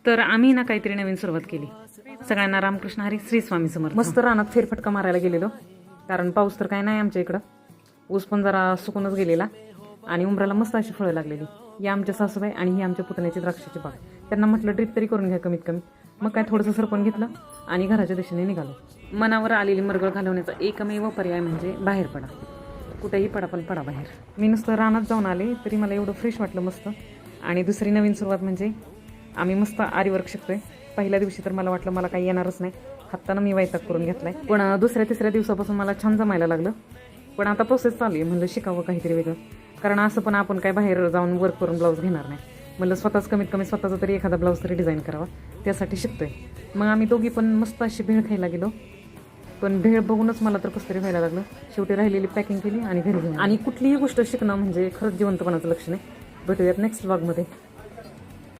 तर आम्ही ना काहीतरी नवीन सुरुवात केली. सगळ्यांना रामकृष्ण हरी, श्री स्वामी समर्थ. मस्त रानात फेरफटका मारायला गेलेलो, कारण पाऊस तर काय नाही आमच्या इकडं. ऊस पण जरा सुकूनच गेलेला आणि उंबराला मस्त अशी फळं लागलेली. ही आमच्या सासूबाई आणि ही आमच्या पुतण्याची द्राक्षाची बाग. त्यांना म्हटलं ड्रीप तरी करून घ्या कमीत कमी. मग काय थोडंसं सरपण घेतलं आणि घराच्या दिशेने निघालो. मनावर आलेली मरगळ घालवण्याचा एकमेव पर्याय म्हणजे बाहेर पडा. कुठेही पडा, पण पडा बाहेर. मी नुसतं रानात जाऊन आले तरी मला एवढं फ्रेश वाटलं मस्त. आणि दुसरी नवीन सुरुवात म्हणजे आम्ही मस्त आरीवर्क शिकतोय. पहिल्या दिवशी तर मला वाटलं मला काही येणारच नाही, हातानं मी वैताग करून घेतलाय. पण दुसऱ्या तिसऱ्या दिवसापासून मला छान जमायला लागलं. पण आता प्रोसेस चालू आहे, म्हणलं शिकावं काहीतरी वेगळं. कारण असं पण आपण काय बाहेर जाऊन वर्क करून ब्लाऊज घेणार नाही. म्हणलं स्वतःच कमीत कमी स्वतःचा तरी एखादा ब्लाऊज तरी डिझाईन करावा, त्यासाठी शिकतोय. मग आम्ही दोघी पण मस्त अशी भेळ खायला गेलो. पण भेळ बघूनच मला तर कसं तरी व्हायला लागलं. शेवटी राहिलेली पॅकिंग केली आणि घरी घेऊन. आणि कुठलीही गोष्ट शिकणं म्हणजे खरंच जिवंतपणाचं लक्षण आहे. भेटूयात नेक्स्ट व्लॉगमध्ये.